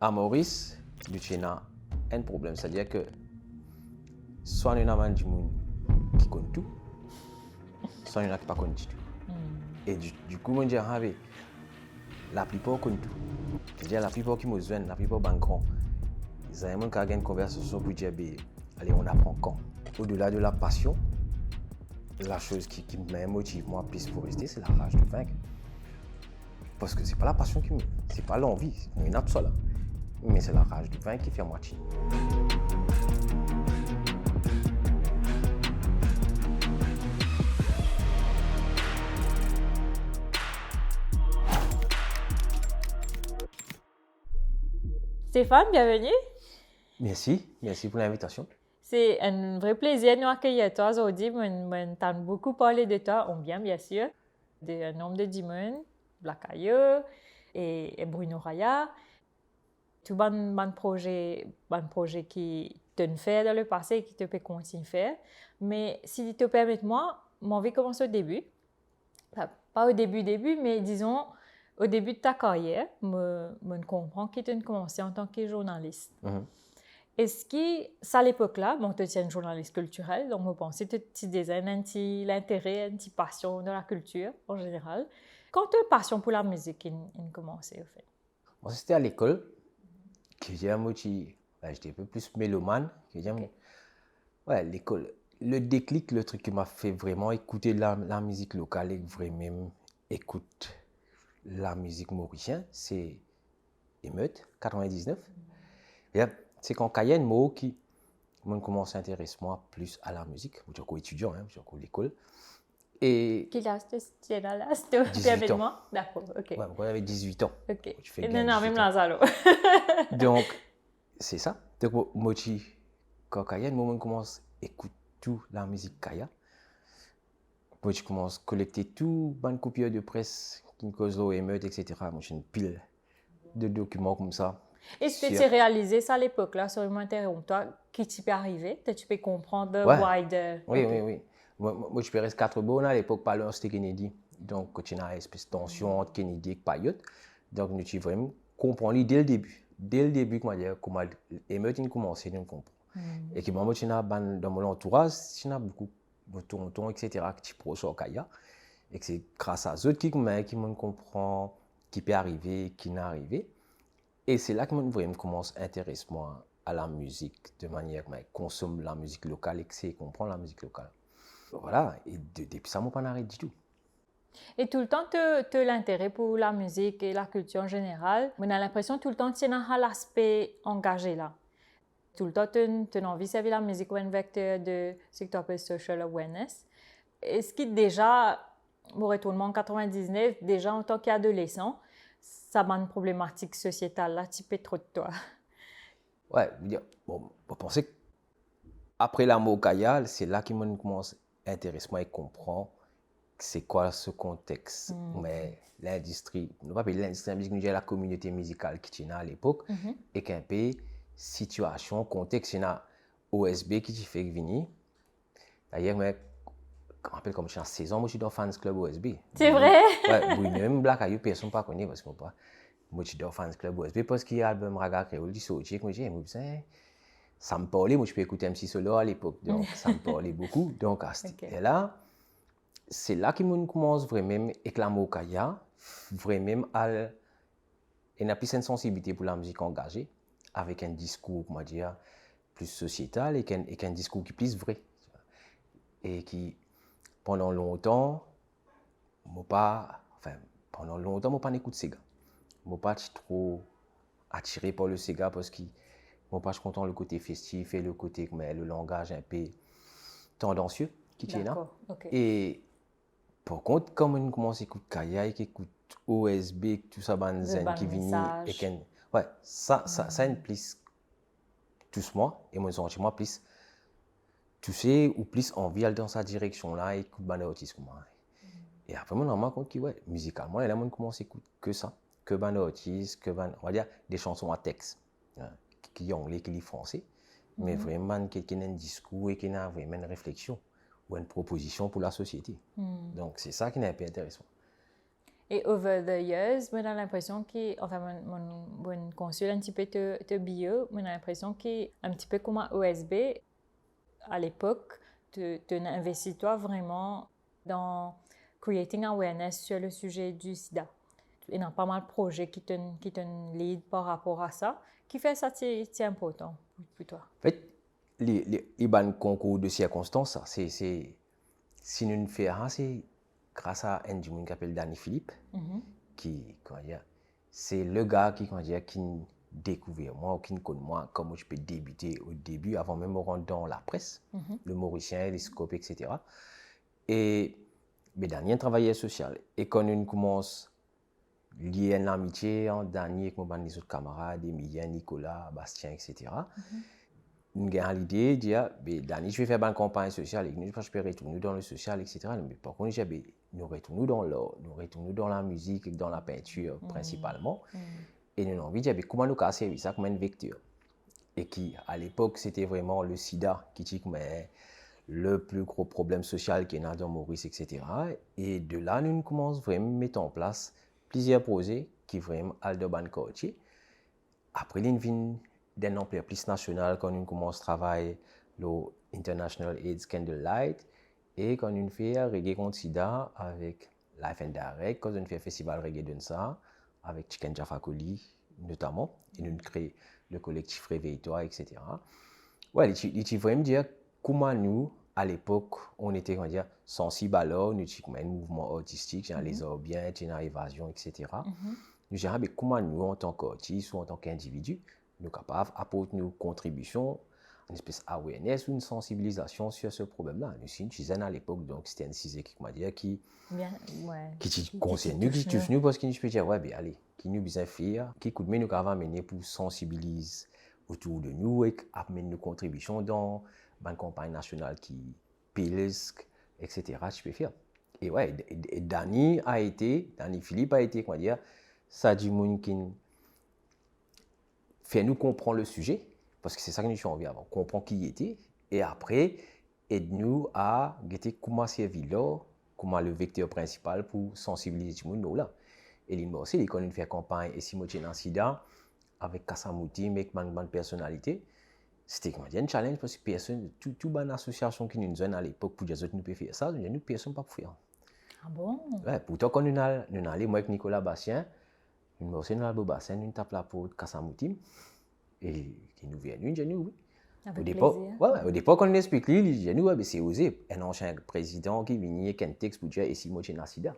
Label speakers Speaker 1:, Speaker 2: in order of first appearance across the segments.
Speaker 1: à Maurice, nous avons un problème. C'est-à-dire que soit nous avons des gens qui connaissent tout, soit nous n'avons pas connu du tout. Et du coup, on dit, la plupart connaissent tout. C'est-à-dire la plupart qui me joignent, la plupart sont grands. Ils ont une conversation pour dire, allez, on apprend quand. Au-delà de la passion, la chose qui me motive moi plus pour rester, c'est la rage de vaincre. Parce que c'est pas la passion qui me... C'est pas l'envie, c'est une ça là. Mais c'est la rage de vaincre qui fait moitié.
Speaker 2: Stéphane, bienvenue.
Speaker 1: Merci pour l'invitation.
Speaker 2: C'est un vrai plaisir de nous accueillir toi aujourd'hui. On entend beaucoup parler de toi, on vient bien sûr, d'un nombre de Dimon, Blakayo et Bruno Raya. Tout bon projet qui te fait dans le passé et qui te peut continuer à faire. Mais si tu te permets, moi, j'ai envie de commencer au début. Pas au début, mais disons au début de ta carrière, je comprends que tu as commencé en tant que journaliste. Est-ce que, ça à l'époque-là, tu es un journaliste culturel, donc je pense que tu désignes l'intérêt, une petite passion de la culture en général. Quand tu as une passion pour la musique, il commençait au fait?
Speaker 1: C'était à l'école que j'étais un peu plus mélomane. Ouais, l'école. Le déclic, le truc qui m'a fait vraiment écouter la musique locale et vraiment écouter la musique mauricienne, c'est Émeute, 99. Et c'est quand il y a un mot qui commence à s'intéresser moi plus à la musique. Je suis étudiant, je suis à l'école. Et...
Speaker 2: Quel âge tu es là? 18 ans. D'accord, ok.
Speaker 1: Ouais, quand j'avais 18 ans.
Speaker 2: Ok.
Speaker 1: Tu fais
Speaker 2: non, même Lazaro.
Speaker 1: Donc, c'est ça. Donc, moi, quand il y a un moment où je commence à écouter toute la musique Kaya, moi, je commence à collecter tout les copies de presse, Kinkozo, Émeute, etc. Moi, j'ai une pile de documents comme ça.
Speaker 2: Est-ce que tu as réalisé ça à l'époque, là, sur le interrompt, toi, qui t'y peut arriver? Tu peux comprendre why de...
Speaker 1: Oui. Moi, je peux rester 4 bonnes à l'époque, pas loin, c'était Kennedy. Donc, quand il y a une espèce de tension entre Kennedy et Payot. Donc, nous avons vraiment compris dès le début. Dès le début, comment Émeute a commencé à comprendre. Et que moi, dans mon entourage, il y a beaucoup de tontons, etc., qui proches au Kaya. Et que c'est grâce à eux qui me comprennent, qui peut arriver, qui n'est arrivé. Et c'est là que je commence à intéresser moi à la musique de manière que je consomme la musique locale et que je comprends la musique locale. Voilà, et depuis ça, je n'ai pas arrêté du tout.
Speaker 2: Et tout le temps, tu as l'intérêt pour la musique et la culture en général. On a l'impression tout le temps que tu as l'aspect engagé là. Tout le temps, tu as envie de servir la musique comme un vecteur de ce que tu appelles social awareness. Est-ce que déjà, mon retournement en 99, déjà en tant qu'adolescent, ça a une problématique sociétale là, tu peux trop de toi?
Speaker 1: Ouais, bon, je pensais qu'après la Mokaya, c'est là que je commence à intéresser et comprendre c'est quoi ce contexte. Mais l'industrie, on ne va pas appeler l'industrie de la musique, la communauté musicale qui était à l'époque, et qu'un peu situation, contexte, il y a OSB qui fait venir. D'ailleurs, je me rappelle comme je suis en 16 ans, moi je suis dans le fans club OSB.
Speaker 2: C'est vrai?
Speaker 1: Ouais, oui, même Black Ayou, personne ne connaît parce que moi je suis dans le fans club OSB parce qu'il y a l'album Raga Créole qui sorti. Moi je dis, ça me parlait, moi je peux écouter MC Solo à l'époque, donc ça me parlait beaucoup. Donc à cette là, c'est là qu'il commence vraiment avec la Mokaya, vraiment à a plus une sensibilité pour la musique engagée, avec un discours, comment dire, plus sociétal et qu'un discours qui est plus vrai. Et qui, pendant longtemps, je pas écouté Sega. Je ne suis pas trop attiré par le Sega parce que je ne suis pas content le côté festif et le côté, le langage un peu tendancieux qui est là.
Speaker 2: Okay.
Speaker 1: Et par contre, quand on commence à écouter Kaya et écoute OSB, tout ça, qui vient, ouais, ça une plus doucement et mon sentiment plus touché ou plus envie d'aller dans sa direction là et écoute ban artiste comme moi. Et après moi je me rends compte que ouais, musicalement là on commence à écouter que ça, que ban artiste, que ban, on va dire des chansons à texte, qui sont anglais, qui sont français, mais vraiment qui a un discours et qui a vraiment une réflexion ou une proposition pour la société. Donc c'est ça qui est un peu intéressant.
Speaker 2: Et over the years, j'ai l'impression que, enfin, mon consul un petit peu de bio, j'ai l'impression qu'un petit peu comme à OSB, à l'époque, tu investis toi vraiment dans creating awareness sur le sujet du sida. Il y a pas mal de projets qui te lead par rapport à ça. Qui fait ça, c'est important pour toi?
Speaker 1: En fait, les bons concours de circonstances, si nous ne faisons rien, c'est grâce à un homme qui s'appelle Danny Philippe, qui, c'est le gars qui découvert moi, ou qui connaît moi, comment je peux débuter au début, avant même de rentrer dans la presse, le Mauricien, les scopes, etc. Et Danny travaillait social. Et quand on commence lié à l'amitié, Danny avec mes autres camarades, Emilien, Nicolas, Bastien, etc. Nous avons l'idée de dire, Danny, je vais faire une campagne sociale, et je peux retourner dans le social, etc. Mais par contre, nous retournons dans l'art, nous retournons dans la musique et dans la peinture principalement. Et nous avons envie de dire, comment nous casser ça comme un vecteur. Et qui, à l'époque, c'était vraiment le sida qui dit le plus gros problème social qu'il y a dans Maurice, etc. Et de là, nous commençons vraiment à mettre en place plusieurs projets qui vraiment Aldo Bancochi. Après, nous vient d'un ampleur plus national quand on commence à travailler le International AIDS Candlelight et quand on fait reggae contre sida avec Life and Direct, quand on fait festival reggae de ça avec Chicken Jaffa Coli notamment, et nous créons le collectif Réveille-toi, etc. Ouais, il faut me dire comment nous, à l'époque, on était sensibles à l'art, nous avons un mouvement artistique, les arts bien, l'évasion, etc. Nous avons comment nous, en tant qu'artistes ou en tant qu'individus, nous sommes capables d'apporter nos contributions, une espèce d'awareness ou une sensibilisation sur ce problème-là. Nous sommes à l'époque, donc c'était un sujet qui m'a dit qui concerne nous, qui touche nous, parce que nous peux dire, allez, qui nous besoin faire, qui coûte nous avons mené pour sensibiliser autour de nous et amener nos contributions dans une campagne nationale qui pèse, etc. Je peux faire. Et Danny Philippe a été, comment dire, ça du monde qui fait nous comprendre le sujet, parce que c'est ça que nous avons envie avant, comprendre qui il était, et après, aide-nous à guetter comment servir là, comment le vecteur principal pour sensibiliser tout le monde là. Et il aussi, il connaît faire campagne et si moi j'ai un sida avec Kassamouti, avec une personnalité, c'était un challenge parce que personne, toute bonne association qui nous donne à l'époque pour dire que nous pouvons faire ça, nous personne pas pour faire.
Speaker 2: Ah bon?
Speaker 1: Ouais, pourtant quand nous allons, moi avec Nicolas Bastien, nous aussi dans le bassin, nous tapons la peau de Kassamouti et qui nous vient nous dire oui.
Speaker 2: Avec plaisir.
Speaker 1: Au départ, quand on explique, il dit nous, c'est osé. Un ancien président qui vient avec un texte pour dire et si moi j'ai un sida.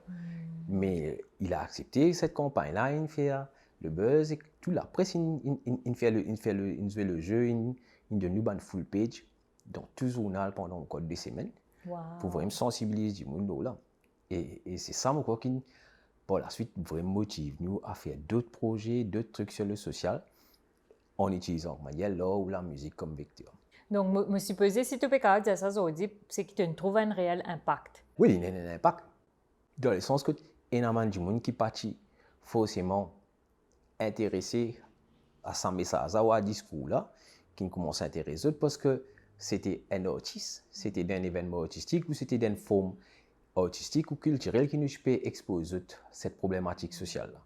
Speaker 1: Mais il a accepté cette campagne-là, il fait le buzz et tout la presse, il fait le jeu, il donne une full page dans tout le journal pendant encore 2 semaines pour vraiment sensibiliser du monde là. Et c'est ça moi qui par la suite vraiment motive nous à faire d'autres projets, d'autres trucs sur le social en utilisant l'art ou la musique comme vecteur.
Speaker 2: Donc, je suppose si tu peux dire ça aujourd'hui, c'est que tu trouves un réel impact.
Speaker 1: Oui, il y a un impact dans le sens que énormément de monde qui partit forcément intéressé à ce message ou à ce discours-là, qui commence à intéresser parce que c'était un artiste, c'était d'un événement artistique ou c'était d'une forme artistique ou culturelle qui nous peut exposer cette problématique sociale-là.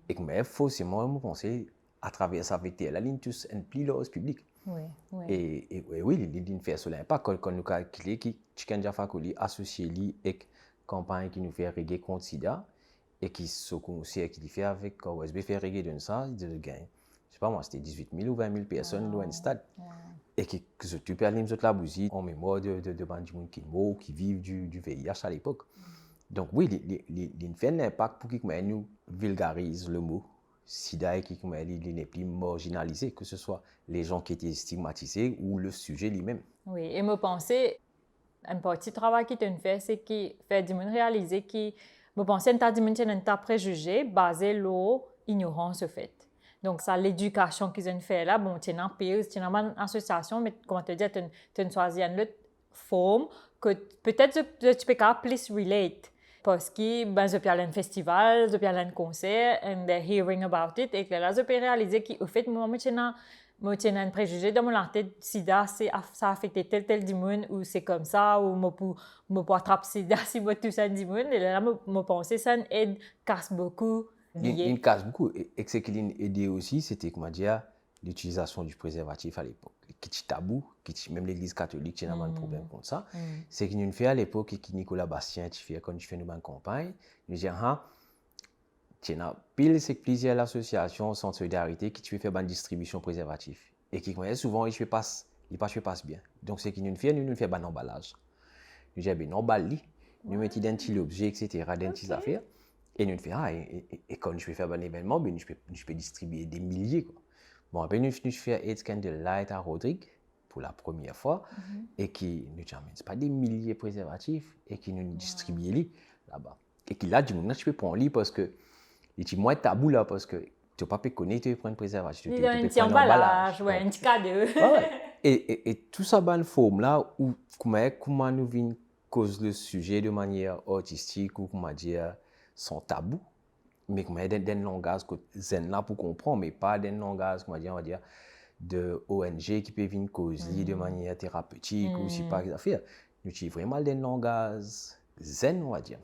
Speaker 1: Et que forcément, je pense à travers ça, avec la ligne tous un plus large public.
Speaker 2: Oui.
Speaker 1: Et oui, il fait sur l'impact quand nous calculons que Chicken Jaffa Coli associé avec campagne qui nous fait reggae contre sida et qui se concert qui fait avec OSB fait reggae de ça, il dit gain. Je sais pas moi, c'était 18 000 ou 20 000 personnes dans un stade. Et qui se tu perds les autres la bousille en mémoire de bandits qui vivent du VIH à l'époque. Donc oui, il fait un impact pour qu'il nous vulgarise le mot sida et qu'il n'est plus marginalisé, que ce soit les gens qui étaient stigmatisés ou le sujet lui-même.
Speaker 2: Oui, et me penser, un petit travail qui te fait, c'est qui fait du monde réaliser que me penser un tas de monde un tas préjugé basé sur l'ignorance au fait. Donc ça l'éducation qu'ils ont fait là, bon, tu es en pays, tu es dans une association, mais comment te dire, tu as choisi une autre forme que peut-être tu peux plus relate. parce que ben je peux aller à un festival, je peux aller à un concert and they're hearing about it et que là je peux réaliser qu'au fait moi moi j'ai un préjugé dans mon tête sida ça affecte tel monde ou c'est comme ça ou moi pour attraper sida si moi tout ça du monde et là moi penser ça aide casse beaucoup
Speaker 1: Il casse beaucoup. Et ce qui l'a aidé aussi, c'était, comment dire, l'utilisation du préservatif à l'époque. Qui est tabou, même l'Église catholique, il y a un problème contre ça. C'est qu'il nous fait à l'époque, et qui Nicolas Bastien, quand tu fais une campagne, il dit, il y a pile, c'est plusieurs associations sans solidarité qui tu faire une distribution préservatif. Et qui, souvent, il passe bien. Donc, c'est qu'il nous fait un emballage. Nous disons, ben, emballe, nous mettons dans l'objet, etc., dans les affaires. Et nous faisons, et quand je vais faire un événement, ben, je peux distribuer des milliers. Quoi. Bon, après, nous faisons Aids Candlelight à Rodrigue pour la première fois, et qui nous dit, c'est pas des milliers de préservatifs, et qui nous distribue là-bas. Et qui là, du moment, je peux prendre lui parce que, il dit, moi, tabou là, parce que tu n'as pas pu connaître, tu peux prendre un préservatif.
Speaker 2: Tu peux prendre un emballage, ouais, un petit cadeau.
Speaker 1: Ouais. Et tout ça, dans la forme là, où comment nous vient cause le sujet de manière artistique ou comment dire sans tabou, mais comment dans un langage que zen là pour comprendre, mais pas dans un langage comment dire, on va dire de ONG qui peut venir causer de manière thérapeutique ou si pas affaire. Nous utilisons vraiment dans un langage zen, on va dire,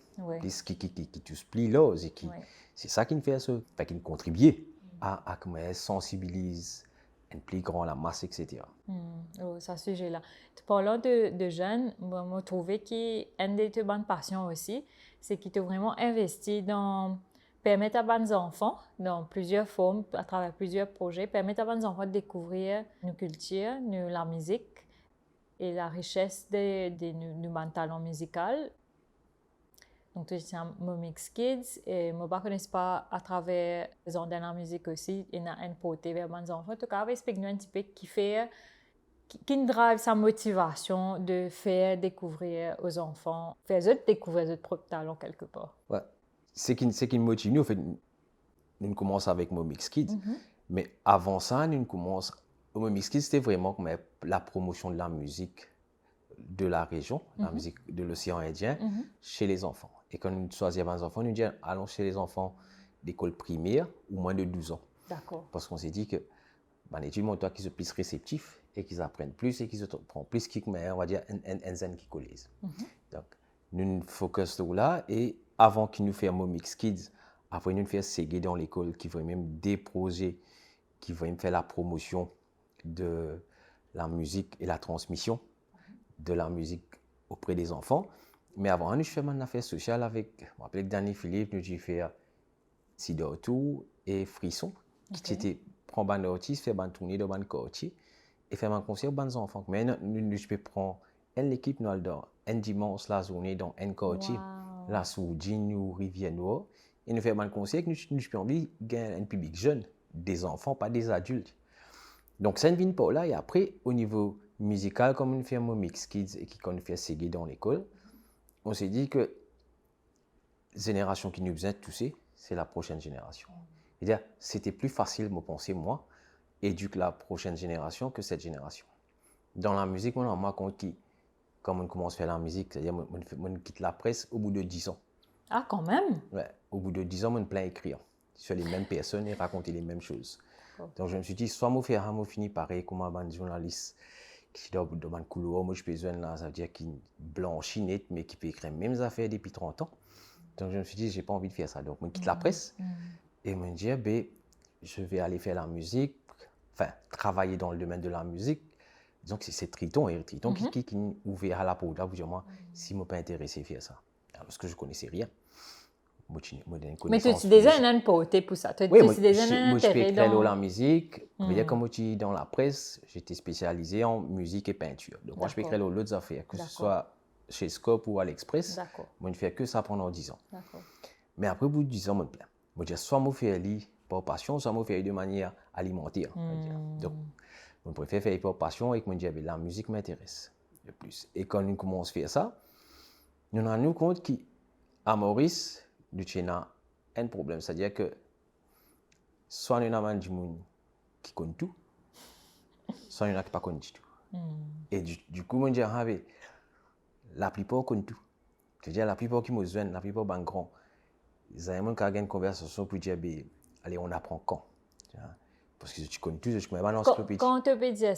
Speaker 1: qui tous plie là, et qui c'est ça qui nous fait ça, qui nous contribue à comment sensibilise un plus grand la masse, etc.
Speaker 2: Oh, ce sujet-là. Parlant de jeunes, moi, je trouvais qu'une des bonnes passions aussi, c'est qu'ils ont vraiment investi dans permettre à nos enfants, dans plusieurs formes, à travers plusieurs projets, permettre à nos enfants de découvrir nos cultures, la musique et la richesse de nos talents musicaux. Donc, tu dis, moi, Mix Kids, et moi, je ne connais pas à travers les ondes de la musique aussi, il y a un poté vers mes enfants. En tout cas, avec un petit peu qui drive sa motivation de faire découvrir aux enfants, faire eux découvrir leur propre talent quelque part.
Speaker 1: Ouais. Ce qui nous motive, nous, en fait, nous commençons avec Mo Mix Kids, mais avant ça, nous commençons. Mo Mix Kids, c'était vraiment comme la promotion de la musique de la région, la musique de l'océan Indien, chez les enfants. Et quand nous choisissons les enfants, nous disons allons chez les enfants d'école primaire ou moins de 12 ans.
Speaker 2: D'accord.
Speaker 1: Parce qu'on s'est dit que l'étude montre qu'ils sont plus réceptifs et qu'ils apprennent plus et qu'ils apprennent plus, on va dire, un zen qui collise. Donc, nous nous focus là et avant qu'ils nous fassent Mix Kids, après nous faisons séguer dans l'école qui vont même des projets qui vont même faire la promotion de la musique et la transmission de la musique auprès des enfants. Mais avant, nous faisons une affaire sociale avec Danny Philippe, nous faisons Sidotou et Frisson, qui étaient prendre un artiste, faire une tournée dans un quartier et faire un concert pour les enfants. Mais nous peux prendre une équipe un dimanche la journée dans un quartier, la Soudine ou Rivière-Noire, et nous faisons un concert que nous pouvons gagner un public jeune, des enfants, pas des adultes. Donc ça ne vient pas là. Et après, au niveau musical, comme nous faisons Mix Kids et qu'on fait séguer dans l'école, on s'est dit que la génération qui nous besoin de tousser, c'est la prochaine génération. C'est-à-dire, c'était plus facile, me penser, moi, éduquer la prochaine génération que cette génération. Dans la musique, moi, quand on commence à faire la musique, c'est-à-dire, on quitte la presse au bout de 10 ans.
Speaker 2: Ah, quand même?
Speaker 1: Ouais, au bout de 10 ans, on plein écrire sur les mêmes personnes et raconter les mêmes choses. Donc, je me suis dit, soit moi faire un fini pareil comme un journaliste qui est dans un couloir, moi, je peux besoin là, ça veut dire qu'il blanchit net, mais qui peut écrire les mêmes affaires depuis 30 ans. Donc, je me suis dit, j'ai pas envie de faire ça. Donc, je quitte la presse et je me dis, je vais aller faire la musique, enfin, travailler dans le domaine de la musique. Disons que c'est Triton, et Triton qui est ouvert à la peau, là, vous dire, moi, si je ne suis pas intéressé à faire ça. Alors, parce que je ne connaissais rien.
Speaker 2: Mais tu es déjà un poté pour ça.
Speaker 1: Oui, moi, je peux écrire la musique. Comme je suis dans la presse, j'étais spécialisé en musique et peinture. Donc, moi, je peux écrire d'autres affaires, que ce soit chez Scope ou à l'Express. Moi, je ne fais que ça pendant 10 ans. Mais après, au bout de 10 ans, je me plains. Moi, je dis, soit je fais par passion, soit je fais de manière alimentaire. Donc, je préfère faire par passion et que je dis, la musique m'intéresse le plus. Et quand nous commençons à faire ça, nous nous rendons compte qu'à Maurice, nous avons un problème. C'est-à-dire que soit nous avons des gens qui connaissent tout, soit nous n'avons pas connu tout. Et du coup, je dis, la plupart connaissent tout. Je veux dire, la plupart qui me joignent, la plupart ben grands, ils ont une conversation pour dire, ben, allez, on apprend quand. Tu vois. Parce que tu connais tout, je connais pas l'encyclopédie.
Speaker 2: Quand tu peux dire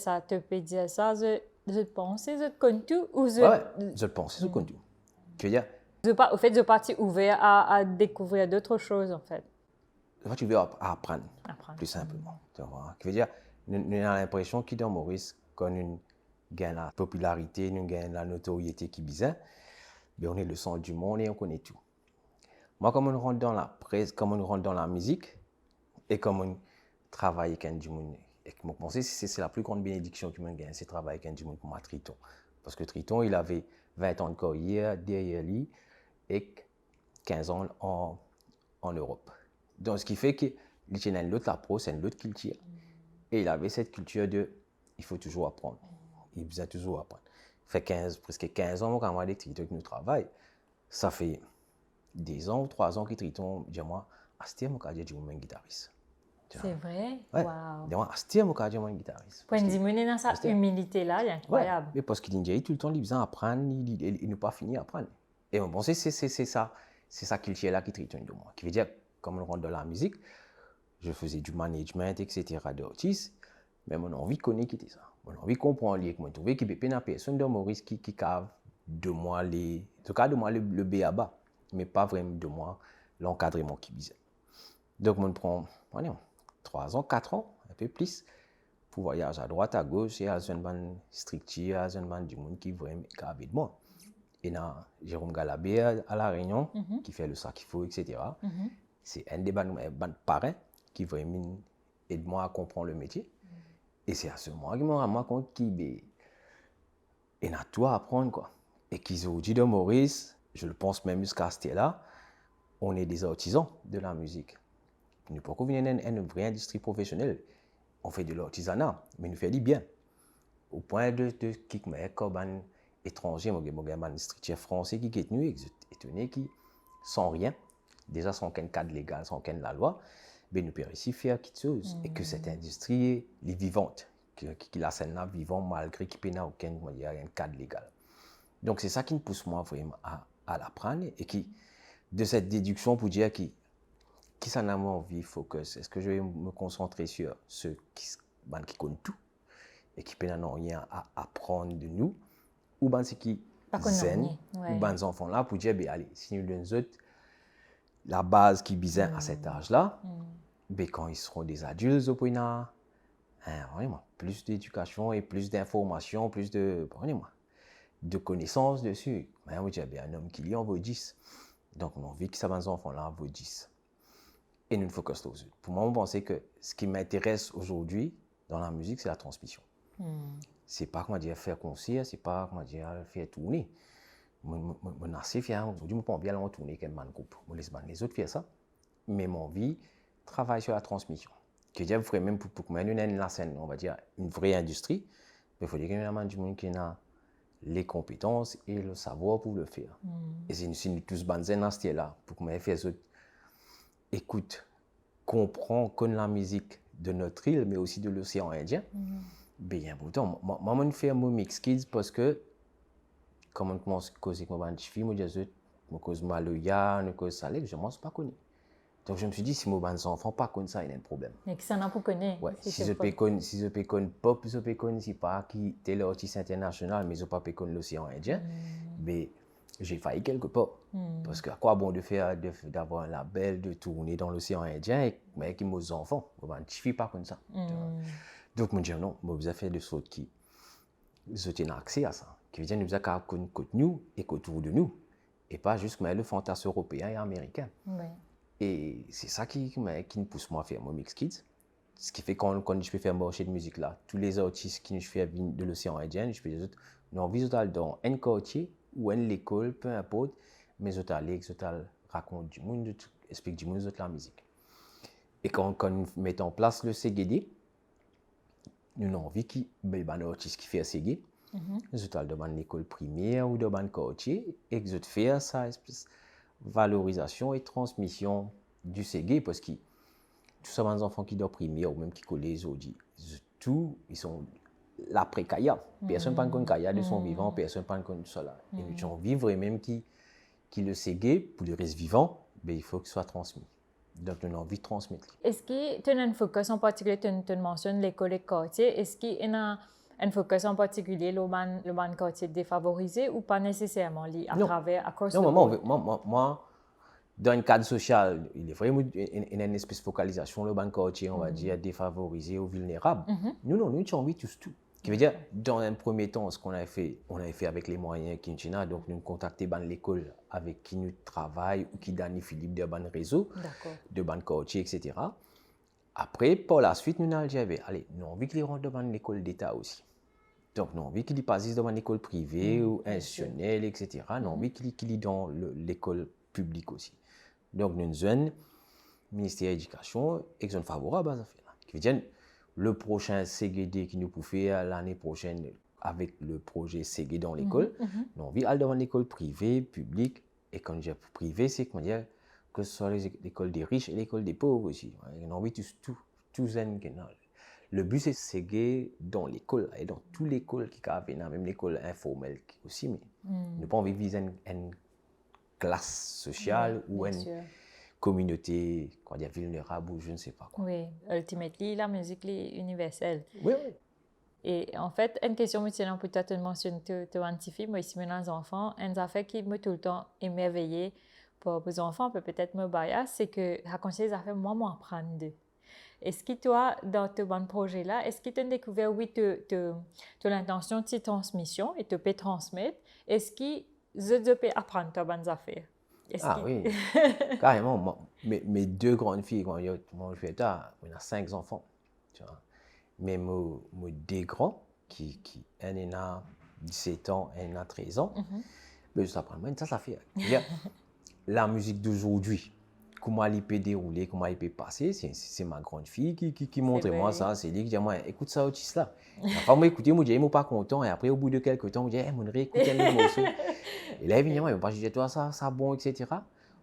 Speaker 2: ça, je pense, je connais tout ou je...
Speaker 1: Ouais, je le pense, je connais tout. Je veux dire,
Speaker 2: Au fait, je suis parti ouvert à découvrir d'autres choses, en fait.
Speaker 1: tu veux apprendre, plus simplement. Tu vois. Je veux dire, nous avons l'impression qu'il dans Maurice, quand nous gagnons la popularité, nous gagnons la notoriété qui est bizarre, ben on est le centre du monde et on connaît tout. Moi, comme on rentre dans la presse, comme on rentre dans la musique, et comme on travaille avec un du monde, et je pense que c'est la plus grande bénédiction que je gagne, c'est travailler avec un du monde comme Triton. Parce que Triton, il avait 20 ans de carrière derrière lui et 15 ans en Europe. Donc, ce qui fait qu'il a une autre approche, c'est une autre culture. Et il avait cette culture de, il faut toujours apprendre. Il besoin toujours apprendre. Ça fait presque 15 ans, mon camarade avec Triton qui nous travaille. Ça fait des ans ou 3 ans que Triton, dis-moi, Astia, mon camarade, je suis un guitariste.
Speaker 2: C'est vrai?
Speaker 1: Ouais.
Speaker 2: Wow.
Speaker 1: Dis-moi, Astia, mon camarade, je suis un guitariste.
Speaker 2: Pour diminuer dans sa humilité-là, c'est incroyable.
Speaker 1: Ouais. Mais parce qu'il dit tout le temps, il besoin d'apprendre, il n'a pas fini d'apprendre. Et on pense que c'est ça culture-là qui Triton de moi. Qui veut dire, comme on rentre dans la musique, je faisais du management, etc. d'artistes, mais mon envie de connaître qui était ça. Mon envie de comprendre, je trouvais qu'il y avait personne de Maurice qui cave de moi le B.A.B.A., mais pas vraiment de moi l'encadrement qui visait. Donc, on prend 3 ans, 4 ans, un peu plus, pour voyager à droite, à gauche, et à une bande structure, à une bande du monde qui vraiment cavé de moi. Et là, Jérôme Galabé à La Réunion, qui fait le sac qu'il faut, etc. C'est un des bandes parrains qui vraiment aide moi à comprendre le métier. Et c'est à ce moment que je me rends compte qu'il a tout à apprendre, quoi. Et qu'ils ont dit de Maurice, je le pense même jusqu'à ce là, on est des artisans de la musique. Nous ne pouvons pas venir dans une vraie industrie professionnelle. On fait de l'artisanat, mais nous faisons bien. Au point de qui comme un étranger, un structure français qui est venu, étonné, qui sans rien, déjà sans aucun cadre légal, sans aucune la loi, mais nous pouvons réussir à faire quelque chose. Et que cette industrie est vivante, que la scène là vivante malgré qu'il n'y a aucun cadre légal. Donc c'est ça qui me pousse moi vraiment à l'apprendre et qui, de cette déduction pour dire qui ça n'a pas envie, focus. Est-ce que je vais me concentrer sur ceux qui connaissent tout et qui n'ont rien à apprendre de nous, ou ceux qui zen, ou les enfants là pour dire, allez, si nous donnons autres la base qui besoin à cet âge-là, quand ils seront des adultes, plus d'éducation et plus d'informations, plus de connaissances dessus. On va dire, un homme qui lit en vaut 10. Donc, on a envie que ces enfants-là vaut 10. Et nous focus sur eux. Pour moi, on pense que ce qui m'intéresse aujourd'hui dans la musique, c'est la transmission. C'est pas comment dire faire concert, c'est pas comment dire faire tourner. Mon assez fier aujourd'hui, je ne peux pas bien tourner comme un groupe. Je laisse les autres faire ça. Mais mon vie travaille sur la transmission. Que dire même pour que nous ayons la scène, on va dire une vraie industrie, mais il faut dire qu'il y a du monde qui a les compétences et le savoir pour le faire. Et si nous tous banzen dans ce là pour que nous fassions écoute, comprend, connaît la musique de notre île, mais aussi de l'océan Indien, bien pourtant, moi, je fais mon mix kids parce que, comme on commence à causer avec ma fille, je cause Maloya, je cause Salek, je ne suis pas connu. Donc, je me suis dit, si mes enfants ne connaissent pas ça, il y a un problème.
Speaker 2: Mais qui s'en a pour connaître.
Speaker 1: Ouais, si je peux connaître pop, je peux connaître, c'est pas qui est l'artiste international, mais je ne peux pas connaître l'océan Indien, mais j'ai failli quelque part. Parce que à quoi bon de faire d'avoir un label, de tourner dans l'océan Indien mais qui mes enfants, je ne fais pas comme ça. Donc, je me dis non, je vais faire des choses qui ont accès à ça. Qui veut dire nous avons connaître nous et autour de nous. Et pas juste le fantasme européen et américain. Et c'est ça qui me pousse moi à faire mon mix kids. Ce qui fait quand je peux faire un marché de musique là, tous les artistes qui je fais de l'océan Indien, je peux dire nous envie dans un quartier ou une école, peu importe, mais je raconte du monde, explique du monde de la musique. Et quand nous mettons en place le CGD, nous avons envie qu'il y ait un artiste qui fait un CGD, je dans l'école primaire ou dans un quartier, et que je fais ça, valorisation et transmission du CGD, parce que tous ces enfants qui sont primaire ou même qui collège aujourd'hui, tout, ils sont l'après-Kaya. Personne ne connaît Kaya de son vivant, personne ne connaît cela. Et nous avons vivre même qui qui le ségué pour le reste vivant, ben, il faut qu'il soit transmis. Donc, on a envie de transmettre.
Speaker 2: Est-ce que tu as un focus en particulier, tu mentionnes l'école et quartier, est-ce qu'il y a un focus en particulier, le ban quartier défavorisé ou pas nécessairement à
Speaker 1: Non.
Speaker 2: travers, across
Speaker 1: Non,
Speaker 2: the board?
Speaker 1: moi, dans un cadre social, il est vraiment une espèce de focalisation, le ban quartier, on va dire, défavorisé ou vulnérable. Nous, non, nous, tu as envie de tout. Ce qui veut dire, dans un premier temps, ce qu'on avait fait, on avait fait avec les moyens Kinchina, donc nous contacté l'école avec qui nous travaillons ou qui donne Philippe de ban réseau, de ban quartier, etc. Après, par la suite, nous avons dit, allez, nous avons envie qu'ils rentrent dans l'école d'État aussi. Donc, nous avons envie qu'ils passent dans l'école privée ou institutionnelle, etc. Nous avons envie qu'ils aient dans l'école publique aussi. Donc, nous avons le ministère de l'Éducation et qui sont favorables à ça. Qui veut dire, le prochain CGD qui nous peut faire l'année prochaine avec le projet CGD dans l'école, nous avons envie d'aller dans l'école privée, publique. Et quand je dis privée, c'est que ce soit l'école des riches et l'école des pauvres aussi. Nous avons envie tous le but, c'est séguer dans l'école, et dans toute l'école qui a même l'école informelle aussi, mais ne pas envie de viser une classe sociale ou une communauté vulnérable ou je ne sais pas quoi.
Speaker 2: Oui, ultimately, la musique est universelle.
Speaker 1: Oui.
Speaker 2: Et en fait, une question maintenant pour toi, tu mentionnes tu antifies, moi ici maintenant les enfants, une affaire qui me tout le temps émerveillée pour les enfants, peut-être me bias, c'est que raconter les affaires, moi apprendre d'eux. Est-ce que toi, dans ce bon projet-là, est-ce que tu as découvert, oui, tu as l'intention de transmission et tu peux transmettre, est-ce que je peux apprendre tes bonnes affaires?
Speaker 1: Oui, carrément. Mes deux grandes filles, quand je fais ça, on a 5 enfants. Tu vois. Mais mes deux grands, un a 17 ans, un a 13 ans, mais je apprends, ça fait. La musique d'aujourd'hui, comment elle peut dérouler, comment elle peut passer, c'est ma grande fille qui montre moi ça. C'est lui qui dit, moi, écoute ça, autiste là. La femme m'a écouté, moi, je suis pas content. Et après, au bout de quelques temps, je dis, mon réécoute le morceau. Et là, évidemment, il m'a dit, toi, ça bon, etc.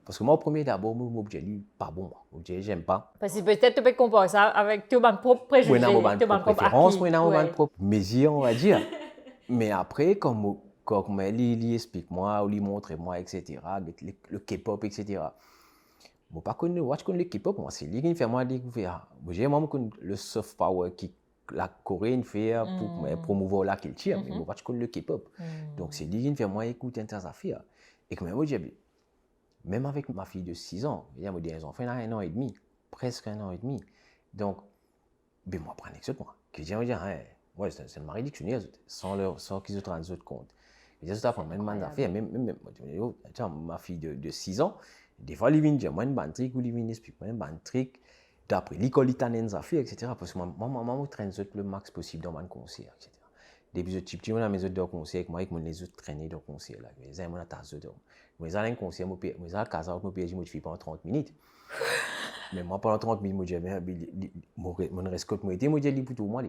Speaker 1: Parce que moi, au premier d'abord, moi, je dis, pas bon, moi. Je j'aime pas.
Speaker 2: Parce que peut-être tu peux comparer ça avec tes propres préjugés,
Speaker 1: tes propres préférences, tes propres mesures, on va dire. Mais après, comme il explique moi, ou il montre moi, etc., le K-pop, etc., je ne connais pas le K-pop, moi, c'est lui qui fait moi découvrir. J'ai moi le soft power qui la Corée fait pour promouvoir la culture, mais je ne connais le K-pop. Donc, c'est lui qui fait moi écouter ces affaires. Et comme moi, même avec ma fille de 6 ans, il y a des enfants, 1 an et demi, presque 1 an et demi. Donc, ben moi, prends l'exemple, moi. Que j'ai dit, ouais, c'est une marie dictionnaire, sans qu'ils se rendent compte. Et ça, c'est même affaire, même ma fille de 6 ans, des fois, il vient dire, moi, une bande trick, ou il vient expliquer, moi, une bande trick, d'après l'école italienne, affaires, etc. Parce que moi, je traîne le max possible dans mon concert, etc. Depuis que je suis mes autres concerts, moi, je les autres traîner dans le concert. Je moi, je un concert, je à casa, je fais pendant 30 minutes. Mais moi, pendant 30 minutes, je dis, mon rescope, moi, je dis, pour tout le monde.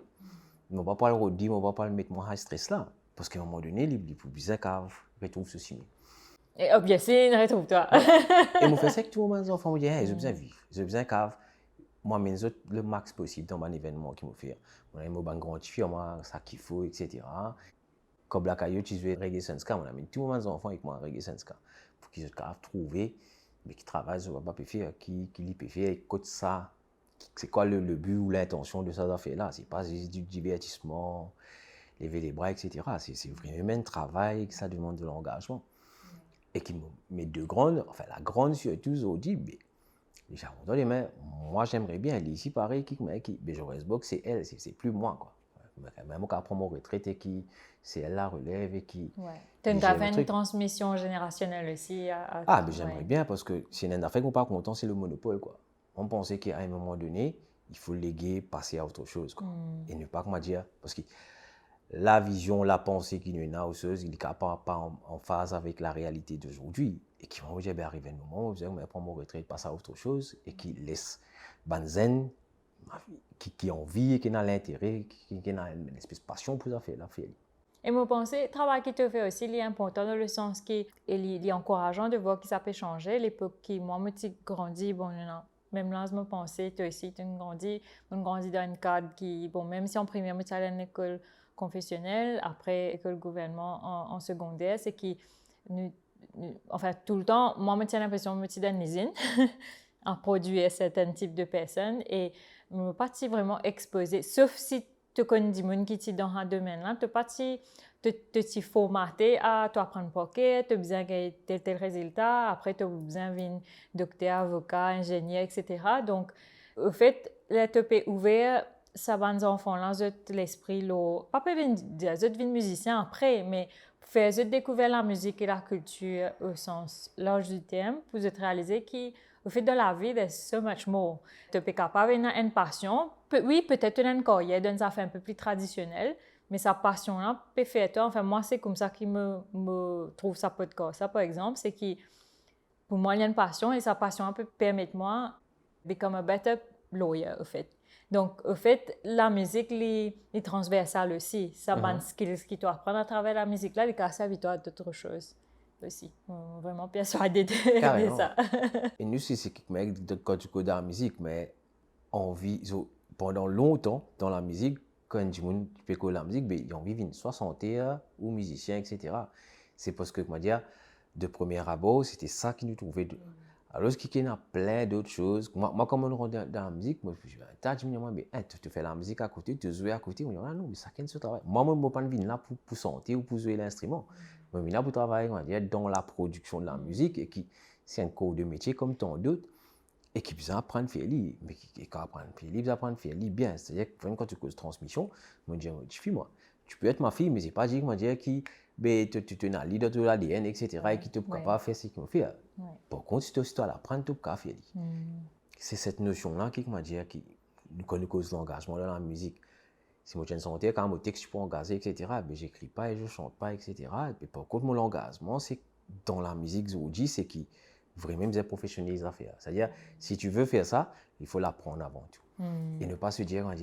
Speaker 1: Je ne vais pas le redire, je ne vais pas le mettre moi à stress là. Parce qu'à un moment donné, il est bizarre quand je retrouve ceci.
Speaker 2: Et bien sûr, retrouve-toi.
Speaker 1: Et je fais ça avec tous mes enfants, je dis, j'ai besoin de vivre, j'ai besoin de moi, mes autres, le max possible dans mon événement qui me fait. Moi, je me grandifie, moi, ça qu'il faut, etc. Comme la caillou, tu veux Reggae Senska, moi, je tous mes enfants avec moi Reggae Senska. Pour qu'ils se trouver, mais qui travaillent sur le papier, qui peut faire, écoute ça. C'est quoi le but ou l'intention de ces affaires-là? C'est pas juste du divertissement, lever les bras, etc. C'est vraiment un travail que ça demande de l'engagement. Et qui mes deux grandes, enfin la grande surtout aujourd'hui, mais moi j'aimerais bien aller ici pareil, mais je reste que c'est elle, c'est plus moi quoi. Même quand prend mon retraite et qui c'est elle la relève et qui.
Speaker 2: Ouais. Tu as fait une transmission générationnelle aussi.
Speaker 1: Mais j'aimerais bien parce que c'est une affaire qu'on pas content, c'est le monopole quoi. On pensait qu'à un moment donné, il faut léguer, passer à autre chose quoi. Et ne pas comment dire parce que la vision, la pensée qui nous est là, il n'est pas en phase avec la réalité d'aujourd'hui. Et qui va arriver un moment où je vais prendre mon retraite, passer à autre chose, et qui laisse Banzen, qui a envie, qui a l'intérêt, qui a une espèce de passion pour faire la faire.
Speaker 2: Et moi, je pense que le travail que tu fais aussi il est important dans le sens qu'il est encourageant de voir que ça peut changer. L'époque qui, moi, je grandis, bon, même là, je me pensais, toi aussi, tu grandis dans un cadre qui, bon, même si en primaire, tu allais à l'école confessionnelle, après école gouvernement en secondaire, c'est que nous enfin, tout le temps, moi, je me tiens l'impression que je suis dans une usine à produire certains types de personnes et je ne me pas vraiment exposer, sauf si tu connais des gens qui sont dans un domaine-là, tu pas te formater à tu apprendre poker, tu as besoin de tel résultat, après tu as besoin d'un docteur, avocat, ingénieur, etc. Donc, au fait, là, tu peux ouvert, ça va les enfants-là, l'esprit, pas dire, ils deviennent musiciens après, mais faire découvrir la musique et la culture au sens large du terme, pour réaliser qu'au fait de la vie, there's so much more. Tu es capable d'avoir une passion, oui, peut-être une carrière dans une affaire un peu plus traditionnelle, mais sa passion-là peut faire toi. Enfin, moi, c'est comme ça qu'il me trouve ça podcast. Ça, par exemple, c'est que pour moi, il y a une passion et sa passion peut permettre moi de become a better lawyer, au fait. Donc, au fait, la musique est transversale aussi. Ça va skills que tu apprends à travers la musique là, il casse à toi d'autres choses aussi. Vraiment persuadée de ça.
Speaker 1: Et nous, c'est quelque chose quand tu connais la musique, mais on vit pendant longtemps dans la musique. Quand tu peux connaître la musique, ils ont vécu une soixantaine ou musiciens, etc. C'est parce que, comment dire, de premier abord, c'était ça qui nous trouvait. Alors qu'il y a plein d'autres choses. Moi, quand on rentre dans la musique, moi, je me dis, mais tu fais la musique à côté, tu joues à côté. On dit, ah non, mais ça, qu'est-ce que tu travailles? Moi, je ne suis pas venu là pour chanter ou pour jouer l'instrument. Je suis là pour travailler, dans la production de la musique et qui, c'est un cours de métier comme tant d'autres. Et qui peut apprendre à faire lire, mais qui peut apprendre à faire lire, apprendre à faire lire bien. C'est-à-dire que quand tu causes transmission, je me dis, tu peux être ma fille, mais c'est pas dire qui tu es un leader de l'ADN, etc., et qui te peut pas faire ce qu'il faut faire. Par contre, si tu dois l'apprendre, tu peux faire lire. C'est cette notion-là qui m'a dit que nous cause l'engagement dans la musique. Si moi je suis santé, quand mon texte je peux engager, etc., ben j'écris pas et je chante pas, etc. Et par contre, mon engagement, c'est dans la musique aujourd'hui, c'est qui vraiment vous professionnels à faire. C'est-à-dire, si tu veux faire ça, il faut l'apprendre avant tout. Et ne pas se dire,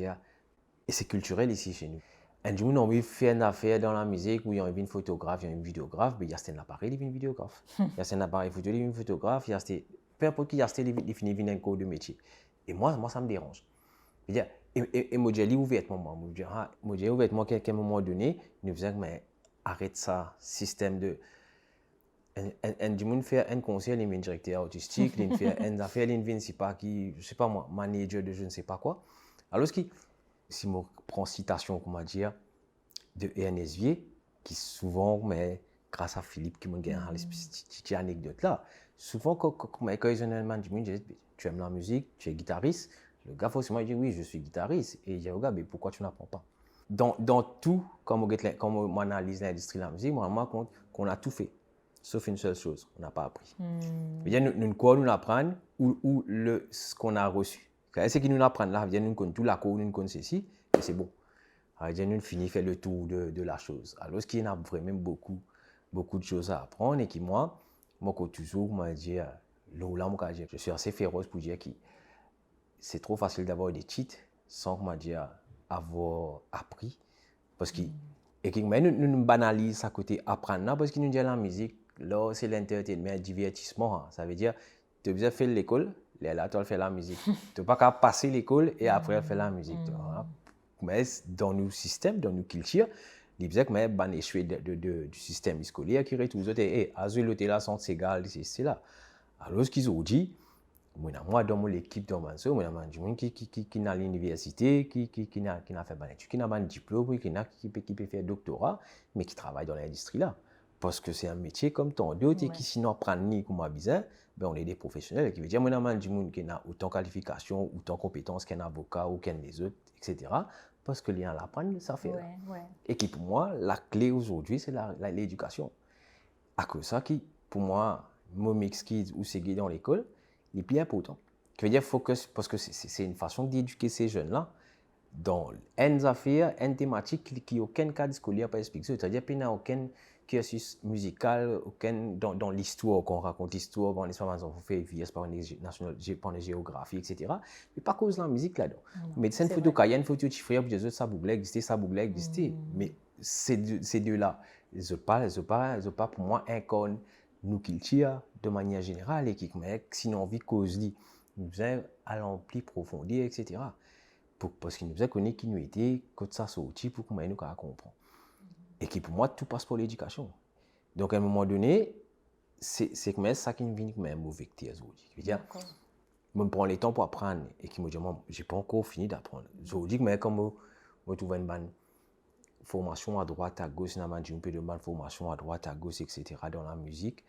Speaker 1: et c'est culturel ici chez nous. Un jour, on a envie de faire une affaire dans la musique où il y a une photographe, il y a une vidéographe, mais il y a un appareil, il y a une vidéographe. Il y a un appareil photo, il y a une photographe, il y a peu importe qui, il y a un cours de métier. Et moi, ça me dérange. Et moi, j'ai dit ouvertement, moi, j'ai ouvertement qu'à un moment donné, nous faisons, mais arrête ça, système de. Du monde fait un conseil, il est directeur artistique, il fait une affaire, il ne sais pas qui, je sais pas moi, manager de je ne sais pas quoi. Alors, si je prends citation, comment dire, de Ernest Vier, qui souvent, mais grâce à Philippe, qui m'a gagné cette anecdote là, souvent, quand ils ont un man du monde, je dis, tu aimes la musique, tu es guitariste. Le gars, forcément, il dit, oui, je suis guitariste. Et il dit, regarde, mais pourquoi tu n'apprends pas? Dans tout, comme on analyse l'industrie de la musique, moi, je me rends compte qu'on a tout fait. Sauf une seule chose, on n'a pas appris. Nous apprendre ou ce qu'on a reçu. C'est qui nous apprennent là, nous connaissons tout la cour, nous connaissons ceci, et c'est bon. Nous finissons faire le tour de la chose. Alors, qu'il y a vraiment beaucoup de choses à apprendre et qui, moi, toujours, je suis assez féroce pour dire que c'est trop facile d'avoir des cheats sans avoir appris. Parce que, nous banalisons à côté apprendre là, parce que nous disons la musique, là, c'est l'entertainment, le divertissement. Ça veut dire, tu as besoin de faire l'école, là, tu vas faire la musique. Tu n'as pas qu'à passer l'école et après faire la musique. Mais dans nos systèmes, dans nos cultures, les gens qui échoué du système scolaire qui retrouve les autres, et Azul, là, sont égales, c'est là. Alors, ce qu'ils ont dit, moi, dans mon équipe, dans mon so, moi, j'ai des gens qui à l'université, qui n'a fait pas d'études, qui n'a pas un diplôme, qui peut faire doctorat, mais qui travaille dans l'industrie là. Parce que c'est un métier comme tant d'autres et qui, sinon, apprennent ni comme besoin, on est des professionnels. Qui veut dire, moi, j'ai des gens qui ont autant de qualifications, autant de compétences qu'un avocat ou qu'un des autres, etc. Parce que les gens l'apprennent, ça fait. Et qui, pour moi, la clé aujourd'hui, c'est l'éducation. À cause de ça, qui, pour moi, mon mix kids ou c'est dans l'école, il est plus important. Je veux dire focus parce que c'est une façon d'éduquer ces jeunes-là dans une affaire, une thématique qui n'a aucun cadre scolaire pas expliqué. C'est-à-dire qu'il n'y a aucun cursus musical, dans l'histoire, qu'on raconte l'histoire, dans l'histoire, on fait VS par une géographie, etc. Mais pas cause de la musique là-dedans. Mais c'est une photo qu'il y a une photo de chiffre, puis les autres, ça bouglait exister. Mais ces deux-là, ils ne sont pas pour moi incarnent nous culture de manière générale et qui sinon envie cause nous faisait aller plus profondir, etc. Parce qu'il nous faisait connaître qui nous était quand ça sortit pour qu'on nous comprendre. Et qui pour moi tout passe pour l'éducation. Donc à un moment donné, c'est que ça qui vient comme un mauvais vecteur aujourd'hui. Je veux dire,
Speaker 2: D'accord.
Speaker 1: je me prends le temps pour apprendre et qui me dit, moi, j'ai pas encore fini d'apprendre. Je dis que comme je trouve une bonne formation à droite, à gauche, un peu de bonne formation à droite, à gauche, etc. dans la musique,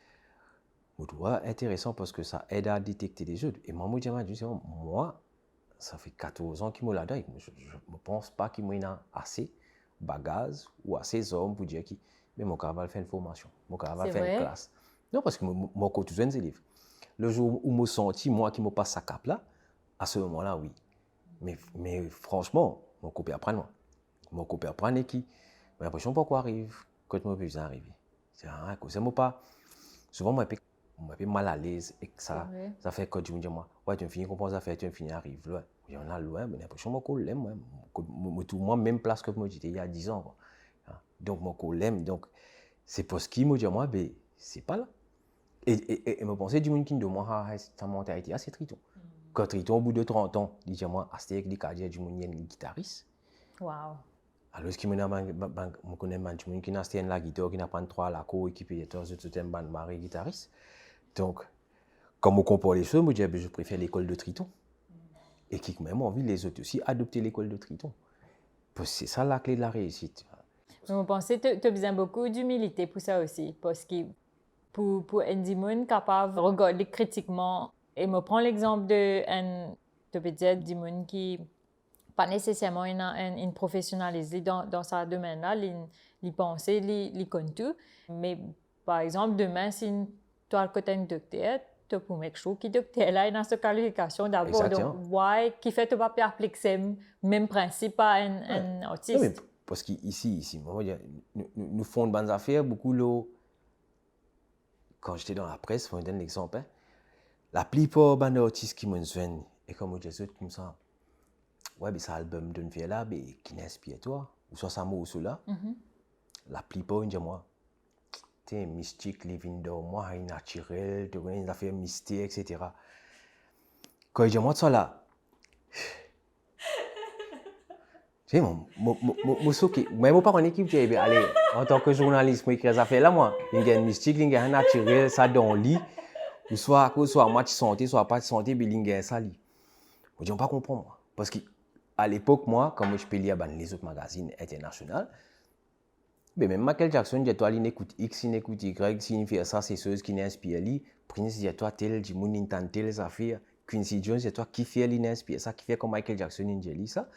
Speaker 1: je trouve intéressant parce que ça aide à détecter des autres. Et moi, je dis, moi, ça fait 14 ans qu'il me là-dedans. Je ne pense pas qu'il m'ait assez bagages ou assez hommes pour dire que mais mon carnaval fait une formation, mon carnaval
Speaker 2: C'est
Speaker 1: fait une
Speaker 2: vrai?
Speaker 1: classe. Non, parce que mon quotidien, c'est livre. Le jour où je me senti, moi, qui me passe sa cape là, à ce moment-là, oui. Mais franchement, mon copain apprend. Mon copain apprend et qui, j'ai l'impression pourquoi arrive quand je me besoin arriver. C'est pas. Souvent, moi, je suis mal à l'aise et que ça fait quand tu me dis, moi, ouais, tu me finis comprendre ça fait, tu me finis arrive loin. On a loin, mais j'ai l'impression que je l'aime, moi, même place que je me disais il y a 10 ans. Quoi. Donc, je l'aime. Donc, c'est pour ce qui me dit, moi, ben, c'est pas là. Et me penser du monde qui me demande, sa mentalité, c'est Triton. Quand Triton, au bout de 30 ans, il dit, moi, c'est avec les cadets du monde, il y a une guitariste.
Speaker 2: Wow.
Speaker 1: Alors, ce qui me dit, je connais un monde qui n'a pas la guitare, qui n'a pas 3 la co-équipé, tout un band maré guitariste. Donc, comme on comprend les choses, je préfère l'école de Triton. Et qui même envie les autres aussi adopter l'école de Triton. Parce que c'est ça la clé de la réussite.
Speaker 2: Je pense que tu as besoin beaucoup d'humilité pour ça aussi. Parce que pour un dimon capable de regarder critiquement, et me prends l'exemple d'un dimon qui pas nécessairement une professionnalisé dans ce domaine-là, il pense, il compte tout. Mais par exemple, demain, si tu as un docteur, tu peux mettre chaud qui docteur là dans cette qualification d'abord. Donc, why, qui fait tu vas pas appliquer le même principe à un artiste?
Speaker 1: Non, mais parce qu'ici, nous faisons de bonnes affaires, beaucoup là. Quand j'étais dans la presse, je donne l'exemple. Hein, la plupart des artistes qui me viennent, et comme je dis, comme ça, ouais, mais ça album d'une vie là, mais qui n'inspire toi, ou soit ça mot ou là. La plupart, ils disent moi, t'es mystique, living dans moi, naturel, tu connais des affaires mystiques, etc. Quand ils disent moi, ça là, tu sais, moi, même pas en équipe, tu sais, allez, en tant que journaliste, moi, écris des affaires là, moi, il y a une mystique, il y a un naturel, ça dans le lit, ou soit match santé, soit pas de santé, mais il y a ça lit. Je ne comprends pas, moi. Parce qu'à l'époque, moi, quand je peux lire les autres magazines internationaux, mais même Michael Jackson, dit toi, il écoute X, il écoute Y, s'il fait ça, c'est ceux qui n'inspirent lui. Prince, dit toi, tel, du monde, il entend telles affaires. Quincy Jones, dit toi, qui fait l'inspire ça, qui fait comme Michael Jackson, il dit ça.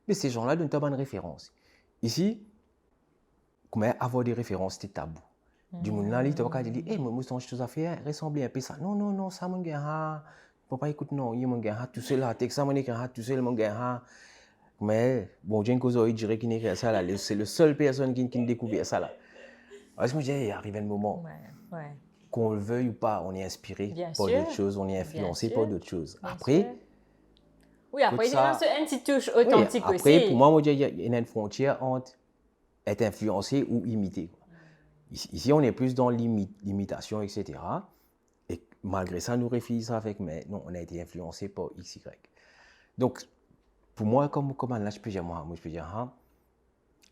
Speaker 1: Mais ces gens-là donnent pas bonne référence. Ici, comment avoir des références, c'est tabou. Du monde là, il te va dire, moi, je suis affaires, ressemble un peu ça. Non, ça, mon gars, papa, écoute, non, il mon gars, tout seul, texte ça, mon gars, tout seul, mon gars. Mais bon, j'ai une cause, il dirait qu'il n'est ça là. C'est la seule personne qui découvre ça là. Parce que je me dis, il arrive un moment, qu'on le veuille ou pas, on est inspiré par d'autres choses, on est influencé par d'autres choses. Après,
Speaker 2: oui, après, il y a une petite touche authentique aussi.
Speaker 1: Après, pour moi, il y a une frontière entre être influencé ou imité. Ici, on est plus dans l'imitation, etc. Et malgré ça, nous réfléchissons avec, mais non, on a été influencé par X, Y. Donc, pour moi, comme là, je peux dire,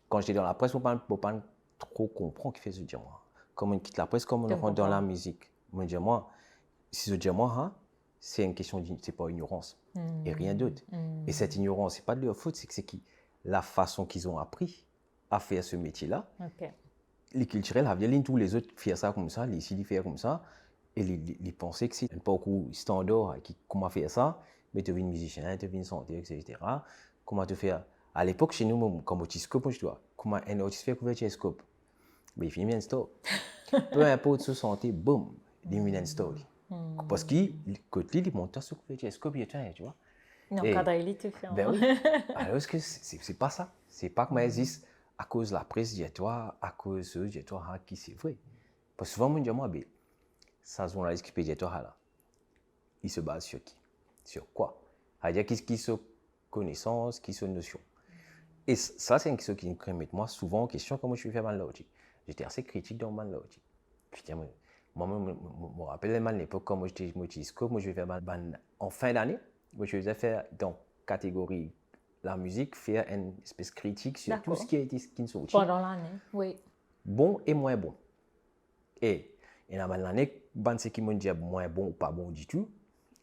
Speaker 1: quand j'étais dans la presse, je ne peux pas trop comprendre ce que fait dire moi. Comme on quitte la presse, comme on rentre dans la musique. Je dis moi, si je dis moi, c'est une question, c'est pas ignorance et rien d'autre. Et cette ignorance, c'est pas de leur faute, c'est qui la façon qu'ils ont appris à faire ce métier-là. Les culturels, tous les autres font ça comme ça, les ici, ils font comme ça, et les pensaient que c'est un peu standard, comment faire ça, mais tu es un musicien, tu es une santé, etc. Comment te faire. À l'époque, chez nous, comme Otiscope, je dois, comment un artiste fait couverture scope. Mais il finit un stop. Peu importe sa santé, boum, il met un stop. Parce que côté il monte sur couverture scope, il est tu vois.
Speaker 2: Non, cadre il est fait.
Speaker 1: Ben oui. Alors que c'est pas ça. C'est pas que ça existe à cause de la presse, dis-toi, à cause de dis-toi, qui c'est vrai. Parce que souvent, on dit moi, ben, ça journaliste qui peut dire toi là. Il se base sur qui? Sur quoi? C'est-à-dire qui sont connaissances, qui sont notions. Et ça, c'est une question qui me met moi souvent en question comment je suis fait mal logique. J'étais assez critique dans mal logique. Moi, je me rappelle mal l'époque quand moi j'étais motiscope, moi je vais faire mal en fin d'année. Moi je vais faire dans catégorie la musique, faire une espèce critique sur tout ce qui a été qui sorti.
Speaker 2: Pendant l'année, oui.
Speaker 1: Bon et moins bon. Et Et dans l'année, ce qui me dit moins bon ou pas bon du tout,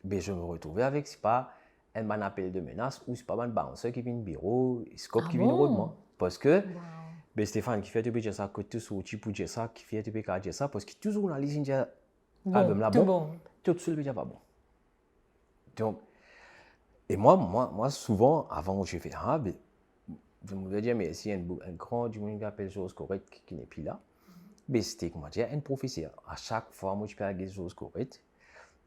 Speaker 1: ben, je me retrouvais avec, c'est pas un bon appel de menace ou c'est pas un bouncer qui vient au bureau, scope qui vient au redement. Parce que ben, Stéphane qui fait te dire ça, que tu sorti pour dire ça, qui fait te dire ça, parce que tout journaliste dit album là bon, tout seul veut dire pas bon. Donc, et moi souvent, avant que je fais ça, ben, je me dire, mais si un grand du monde qui appelle chose correcte qui n'est plus là, ben, c'était, comment dire, un professeur. À chaque fois, moi, je peux des choses correctes.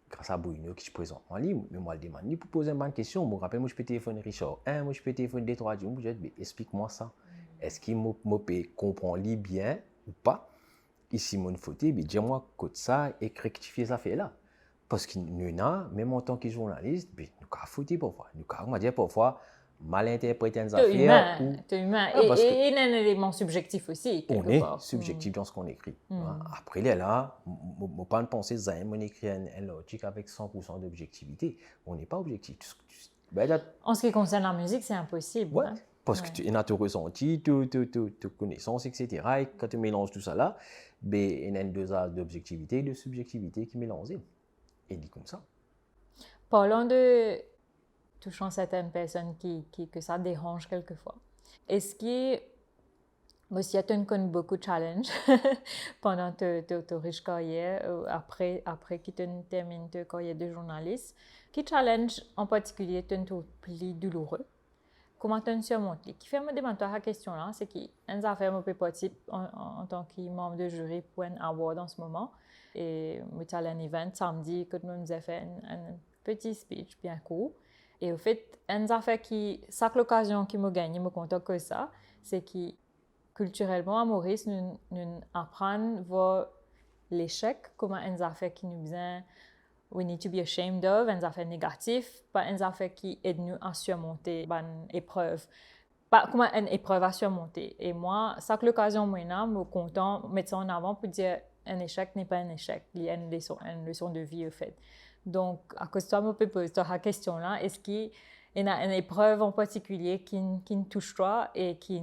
Speaker 1: Grâce à Bruno qui se présente en ligne, mais moi, je demande pour poser une bonne question. Je me rappelle, moi, je peux téléphoner Richard 1, moi, je peux téléphoner Détroit du monde. Je dis, explique-moi ça. Est-ce qu'il me peut comprendre bien ou pas? Ici, mon faute, dis-moi que ça et rectifier ça fait là. Parce que nous, même en tant que journaliste, nous avons foutu parfois. Nous avons dit parfois, mal interpréter les affaires.
Speaker 2: C'est humain. Et il y a un élément subjectif aussi.
Speaker 1: On est subjectif dans ce qu'on écrit. Après, là, je ne pas penser que on écrit un logique avec 100% d'objectivité. On n'est pas objectif.
Speaker 2: En ce qui concerne la musique, c'est impossible.
Speaker 1: Ouais, parce que tu as ton ressenti, tes connaissances, etc. Et quand tu mélanges tout ça là, il y a une dosage d'objectivité et de subjectivité qui mélangent. Et dit comme ça.
Speaker 2: Parlons de touchant certaines personnes que ça dérange quelquefois. Est-ce que aussi tu as beaucoup de challenges pendant ta riche carrière, après que tu termines ta carrière de journaliste? Quel challenge en particulier te plus douloureux? Comment tu surmontes? Qui fait me demander la question là, c'est qu'une affaire me peut participer en tant que membre de jury pour un award en ce moment. Et je suis allé à un event samedi, que je me fait un petit speech bien court. Et au fait, une affaire chaque occasion qui me gagne, me content que ça, c'est que culturellement à Maurice, nous apprenons voir l'échec comme une affaire qui nous vient. We need to be ashamed of, une affaire négative, pas une affaire qui aide nous à surmonter une épreuve. Pas comme une épreuve à surmonter. Et moi, chaque occasion, moi, je suis content de mettre ça en avant pour dire un échec n'est pas un échec. Il y a une leçon de vie, au fait. Donc, à cause de ça, je peux poser la question là. Est-ce qu'il y a une épreuve en particulier qui nous touche toi et qui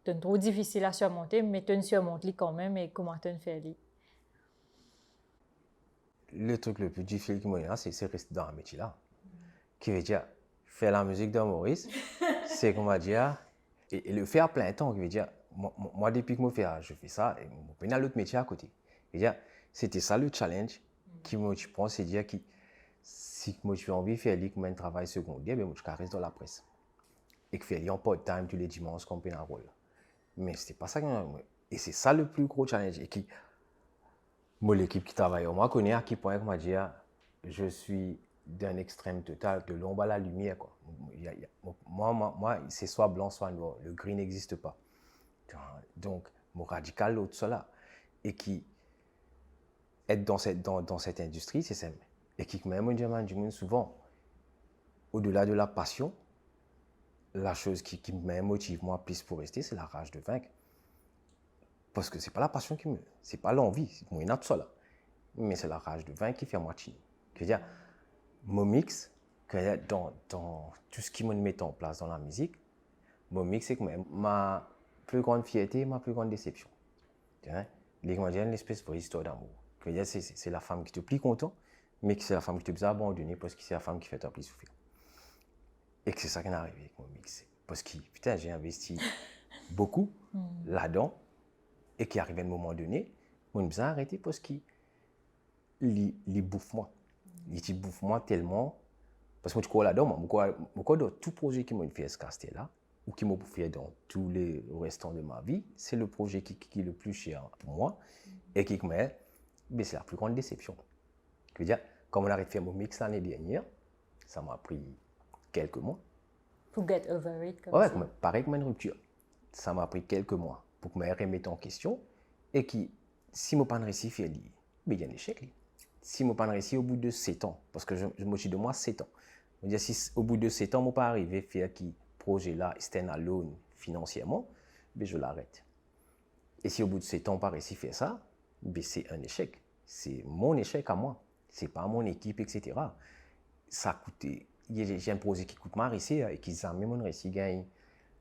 Speaker 2: est trop difficile à surmonter, mais tu surmontes quand même et comment tu fais?
Speaker 1: Le truc le plus difficile qui m'a c'est rester dans un métier là. Qui veut dire, faire la musique de Maurice, c'est qu'on va dire, et le faire à plein temps, qui veut dire, moi depuis que je fais ça, et je fais un autre métier à côté. C'était ça le challenge qui me pense, c'est dire que si moi j'ai envie de faire comme un travail secondaire, je reste dans la presse. Et que faire en part-time tous les dimanches comme un rôle. Mais c'était pas ça et c'est ça le plus gros challenge. Et qui, moi, l'équipe qui travaille, moi, connaît à quel point, comment dire, je suis d'un extrême total, de l'ombre à la lumière. Quoi. Moi, c'est soit blanc, soit noir. Le gris n'existe pas. Donc, mon radical, l'autre, cela. Et qui être dans cette industrie, c'est simple. Et qui, même, souvent, au-delà de la passion, la chose qui me motive, moi, plus pour rester, c'est la rage de vaincre. Parce que ce n'est pas la passion qui me... Ce n'est pas l'envie, c'est moi, tout ça là. Mais c'est la rage de vaincre qui fait moi chiner. C'est-à-dire, mon mix, dans tout ce qui me met en place dans la musique, mon mix, c'est ma plus grande fierté, ma plus grande déception. Les Canadiens, une espèce de histoire d'amour. C'est la femme qui te plie content, mais c'est la femme qui te plus abandonné parce que c'est la femme qui fait te plus souffrir. Et que c'est ça qui est arrivé avec mon mix. Parce que, putain, j'ai investi beaucoup là-dedans. Et qui arrive à un moment donné, je me suis arrêté parce qu'il bouffe moi. Il bouffe moi tellement. Parce que je crois là-dedans, je crois dans tout projet qui m'a fait ce castel-là, ou qui m'a bouffé dans tous les restants de ma vie, c'est le projet qui est le plus cher pour moi et qui c'est la plus grande déception. Je veux dire, comme on a arrêté de faire mon mix l'année dernière, ça m'a pris quelques mois.
Speaker 2: Pour get over it, comme
Speaker 1: ouais,
Speaker 2: ça.
Speaker 1: Pareil comme une rupture. Ça m'a pris quelques mois pour que je me remette en question et qui, si je n'ai pas réussi à faire, il y a un échec. Si je n'ai pas réussi au bout de 7 ans, parce que je me suis de moi 7 ans, je veux dire, si au bout de 7 ans, je n'ai pas arrivé à faire ce projet-là, stand-alone financièrement, je l'arrête. Et si au bout de 7 ans, je n'ai pas réussi à faire ça, c'est un échec. C'est mon échec à moi. Ce n'est pas mon équipe, etc. Ça a coûté. J'ai un projet qui coûte mal ici et qui a même réussi à gagner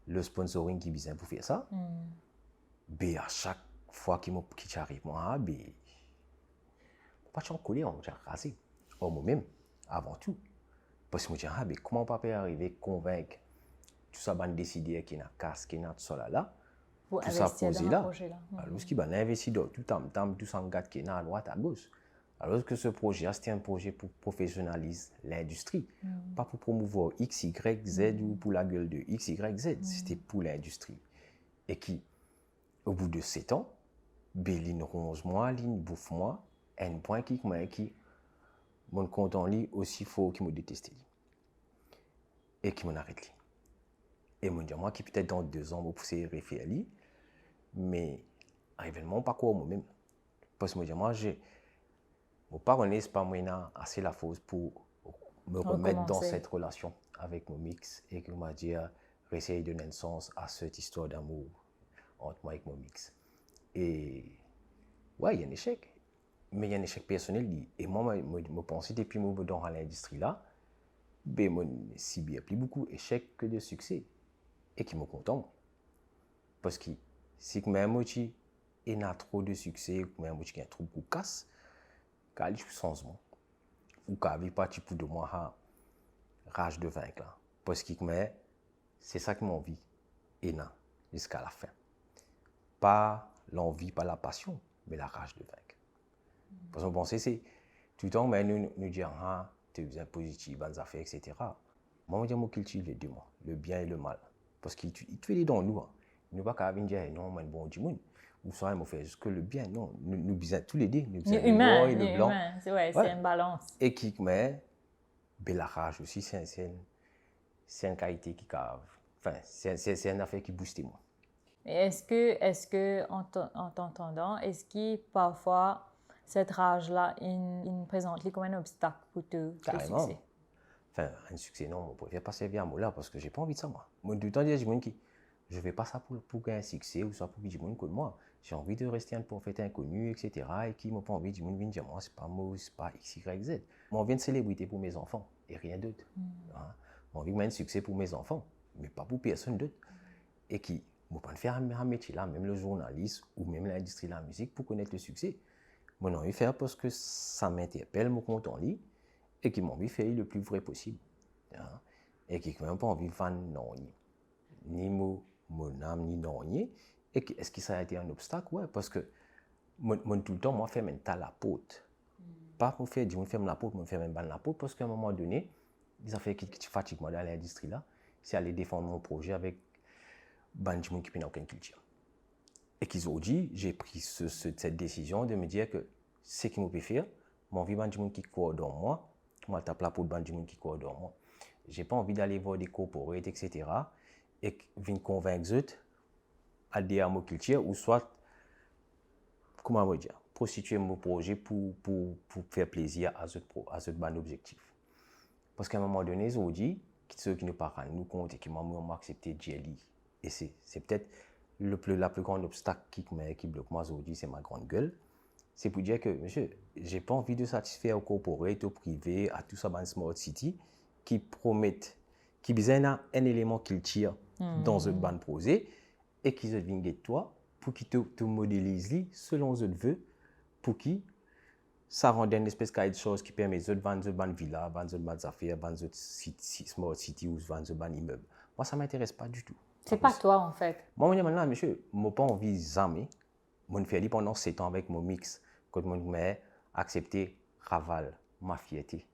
Speaker 1: le sponsoring qui vient pour faire ça. À chaque fois qu'il j'arrive, moi, pas de coller, on a rasé. Or, moi-même, avant tout, parce que je me dis, ah, mais comment on peut arriver à convaincre tout ça, va décider qu'il y a un casque, qu'il y a tout ça là,
Speaker 2: Pour
Speaker 1: tout ça
Speaker 2: investir
Speaker 1: posé
Speaker 2: dans un
Speaker 1: là.
Speaker 2: projet-là.
Speaker 1: Alors, ce qui va investir dans tout tout ça, qui est à droite, à gauche. Alors que ce projet, c'était un projet pour professionnaliser l'industrie, pas pour promouvoir X, Y, Z ou pour la gueule de X, Y, Z. C'était pour l'industrie. Et qui, au bout de 7 ans, Béline ronge-moi, ligne bouffe-moi, un point qui, mon compte en ligne aussi faux qui me déteste. Et qui m'en arrête. Et me dit, moi, qui peut-être dans 2 ans, je vais pousser réfléchir, mais réellement, pas quoi moi-même. Parce que moi, je ne pas connaître pas moi assez la force pour me remettre dans cette relation avec mon mix et que m'a dit essayer de donner un sens à cette histoire d'amour entre moi et mon mix. Et ouais, il y a un échec, mais il y a un échec personnel. Et moi, je pensais depuis que je suis dans l'industrie là, ben, je subis plus beaucoup d'échecs que de succès et qui me content. Parce que si même il y a trop de succès, même il y a trop de casse, quand il y a changement, ou quand il y a pas pour de moi rage de vaincre. Parce que c'est ça qui m'envie, et non, jusqu'à la fin. Pas l'envie, pas la passion, mais la rage de vaincre. Parce qu'on pense c'est tout le temps, mais nous dire, tu es bien positif, bonnes affaires, etc. Moi, je cultive les deux, le bien et le mal. Parce qu'il fait les dans nous. Nous ne pouvons pas dire, non, moi, bon du monde. Ou soit, il fait juste que le bien. Non, nous bisons tous les deux. Nous bisons le noir et le blanc.
Speaker 2: C'est une balance.
Speaker 1: Et qui met, la rage aussi, c'est une qualité qui cave. Enfin, c'est une affaire qui booste moi.
Speaker 2: Est-ce que en t'entendant, est-ce que parfois cette rage-là, il présente comme un obstacle pour te succès?
Speaker 1: Enfin, un succès, non, je préfère pas servir à moi là parce que j'ai pas envie de ça, moi. Moi, du temps, je dis, je fais pas ça pour gagner un succès ou ça pour dire que moi. J'ai envie de rester un prophète inconnu, etc. Et qui m'a pas envie de dire, moi, c'est pas moi, c'est pas X, Y, Z. Moi, on vient de célébrité pour mes enfants et rien d'autre. Hein? J'ai envie de mettre un succès pour mes enfants, mais pas pour personne d'autre. Et qui, je ne peux pas faire un métier là, même le journaliste ou même l'industrie de la musique pour connaître le succès. Moi, j'ai envie de faire parce que ça m'interpelle, mon compte en ligne et qui m'ont envie de faire le plus vrai possible. Hein? Et qui n'ont pas envie de faire non, ni mon âme, ni non. Et est-ce que ça a été un obstacle? Ouais, parce que moi, tout le temps, moi, je fais même la pote. Pas pour faire, je fais la pote, je fais même la pote, parce qu'à un moment donné, les affaires qui fatiguent moi dans l'industrie là, c'est aller défendre mon projet avec des gens qui n'ont aucune culture. Et qu'ils ont dit, j'ai pris cette décision de me dire que ce qui me peut faire, j'ai envie de gens qui croient dans moi, moi, je tape la peau de gens qui croient dans moi. Je n'ai pas envie d'aller voir des corporates, etc. et venir convaincre eux adhérer à ma culture ou soit, comment on va dire, prostituer mon projet pour faire plaisir à ce bon objectif. Parce qu'à un moment donné, ils ont dit, ceux qui ne parlent pas nous compte et qui m'ont accepté JLI. Et c'est peut-être la plus grande obstacle qui bloque moi aujourd'hui, c'est ma grande gueule. C'est pour dire que, monsieur, je n'ai pas envie de satisfaire aux corporates, aux privés, à tout ça dans Smart City, qui promettent, qui besoin un élément qu'ils tirent dans un ban projet et qui se viennent de toi pour qu'ils te modélisent selon ce vœu, pour qui ça rend une espèce de chose qui permet de vendre une villa, vendre une affaire, vendre une Smart City ou vendre un immeuble. Moi, ça ne m'intéresse pas du tout.
Speaker 2: C'est pas toi, en fait.
Speaker 1: Moi, je dis maintenant, monsieur, je n'ai pas envie de jamais. Je fais pendant 7 ans avec mon mix, quand je m'ai accepté, raval, ma fierté,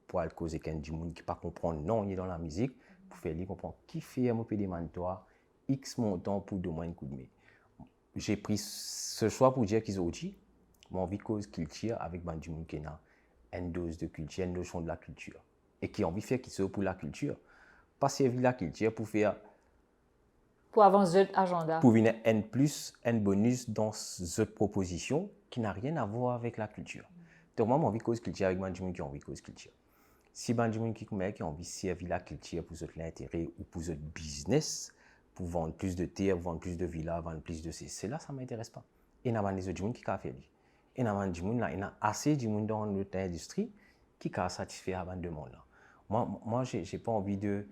Speaker 1: pour aller causer quelqu'un du monde qui ne comprend pas, non, il est dans la musique, pour faire lui comprendre qui fait un peu des mandatoires, X montant pour donner un coup de main. J'ai pris ce choix pour dire qu'ils ont dit, j'ai envie de cause culture avec du monde qui a une dose de culture, une notion de la culture. Et qui a envie de faire qu'ils soient pour la culture. Pas servir la culture pour faire.
Speaker 2: Pour avancer l'agenda.
Speaker 1: Pour venir un bonus dans cette proposition qui n'a rien à voir avec la culture. Donc, moi, j'ai envie de cause culture avec des gens qui ont envie de cause culture. Si des gens qui ont envie de servir la culture pour l'intérêt ou pour votre business, pour vendre plus de terre, vendre plus de villas, vendre plus de c'est là, ça ne m'intéresse pas. Et il y a des autres gens qui ont fait. Il y a assez de gens dans notre industrie qui ont satisfait à de monde. Moi, je n'ai pas envie de.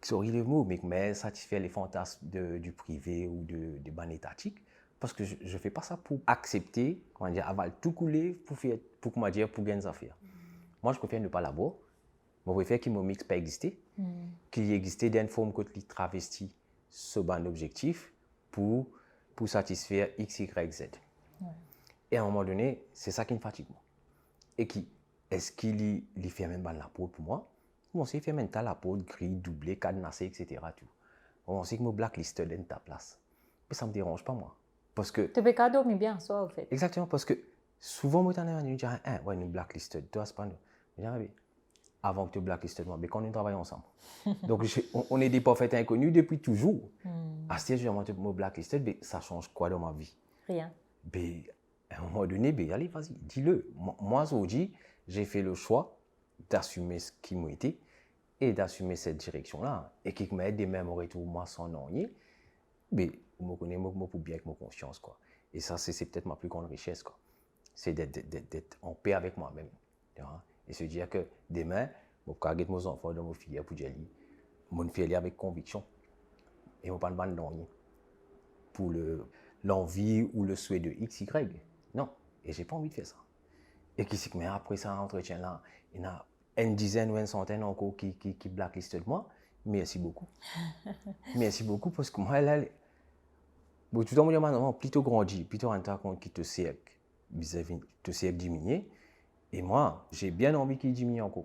Speaker 1: Sorry le mot, mais satisfaire les fantasmes du privé ou de ban étatique. Parce que je ne fais pas ça pour accepter, comment dire, avoir tout couler pour comment dire, pour gagner des affaires. Moi, je préfère ne pas l'avoir. Je préfère qu'il me mixe pas exister, qu'il y existe d'une forme que tu travestis ce bon objectif pour satisfaire X, Y, Z. Ouais. Et à un moment donné, c'est ça qui me fatigue. Moi. Et est-ce qu'il fait même la peau pour moi? Bon, c'est fait même la peau gris, doublé, cadenassé, etc. Tout. On sait que me blackliste dans ta place. Mais ça ne me dérange pas, moi. Parce que...
Speaker 2: Tu peux pas dormir bien, soi, au fait.
Speaker 1: Exactement, parce que souvent, moi, je dis, ouais, nous blackliste, toi, c'est pas nous. Je dis, avant que tu blacklistes moi, mais quand nous travaillons ensemble. Donc, on est des parfaits inconnus depuis toujours. À ce moment, je me blackliste, mais ça change quoi dans ma vie?
Speaker 2: Rien.
Speaker 1: Mais, à un moment donné, allez, vas-y, dis-le. Moi, aujourd'hui, j'ai fait le choix d'assumer ce qui m'a été et d'assumer cette direction-là. Et qui m'a aidé même au retour, moi, sans nier. Mais, je me connais pour bien avec ma conscience, quoi. Et ça, c'est peut-être ma plus grande richesse, quoi. C'est d'être en paix avec moi-même. Et se dire que demain, je vais garder mes enfants dans mon filière pour dire, mon filière avec conviction. Et je ne vais pas me battre pour l'envie ou le souhait de X, Y. Non. Et je n'ai pas envie de faire ça. Et qui sait que après ça, entretien-là, il y a une dizaine ou une centaine encore qui blacklistent de moi. Merci beaucoup. Merci beaucoup parce que moi, là, tout le monde maintenant plutôt grandi, plutôt un tas qui te sert vis-à-vis, te sert diminuer. Et moi, j'ai bien envie qu'il diminue encore.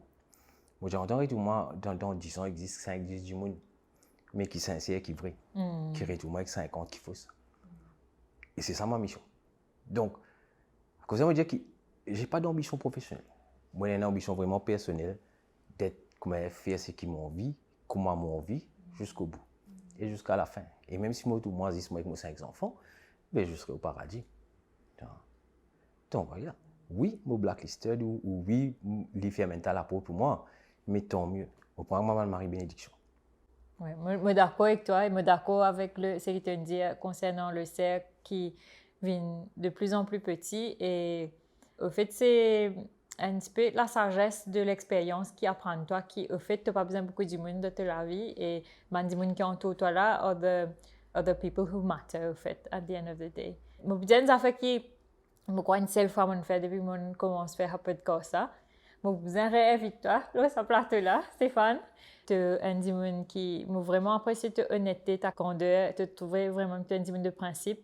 Speaker 1: Moi, j'ai entendu que moi, dans 10 ans, il existe 5-10 du monde, mais qui sont sincères, qui vrai, qui retournent avec 50 qui faussent. Et c'est ça ma mission. Donc, à cause de ça, je veux dire que je n'ai pas d'ambition professionnelle. Moi, j'ai une ambition vraiment personnelle d'être comme faire ce qui m'a envie, comment m'a envie, jusqu'au bout. Et jusqu'à la fin. Et même si moi, avec mes 5 enfants, ben, je serai au paradis. Donc, voilà. Oui, mon blacklisted ou oui, les faire mental à pour moi, mais tant mieux. Au point de Marie Bénédiction.
Speaker 2: Oui, je suis d'accord avec toi et je suis d'accord avec ce que tu dis concernant le cercle qui vient de plus en plus petit. Et au fait, c'est un petit peu la sagesse de l'expérience qui apprend de toi, qui au fait, tu n'as pas besoin beaucoup de monde de ta vie. Et les gens qui entourent toi là are the people who matter, au fait, at the end of the day. Je veux dire, ça qui je crois une seule fois que je fais depuis que je commence à faire un peu de ça. Je vous invite toi, là, ce plateau-là, Stéphane. Tu es un dimanche qui m'a vraiment apprécié ta honnêteté, ta candeur, tu trouves vraiment que tu es un dimanche de principe.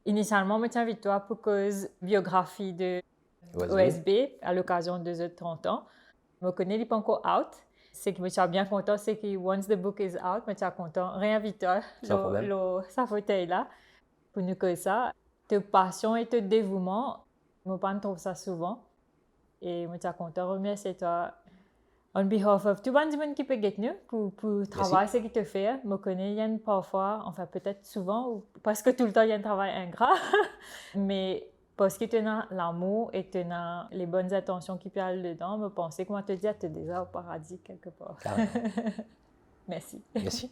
Speaker 2: Initialement, je t'invite toi pour cause biographie de OSB à l'occasion de 30 ans. Je me connais, il n'est pas encore out. Ce qui me tient bien content, c'est que once the book is out, je me tiens content. Réinvite-toi, sa fauteuil-là, pour nous causer ça. Ta passion et ton dévouement, je ne trouve ça souvent. Et je suis content de remercier toi. On behalf of tout le monde qui peut nous pour travailler ce qui te fait. Je connais, il y a parfois, enfin peut-être souvent, ou presque tout le temps, il y a un travail ingrat. Mais parce que tu as l'amour et tu as les bonnes intentions qui parlent dedans, je pense que moi te dire, tu es déjà au paradis quelque part. Merci.
Speaker 1: Merci.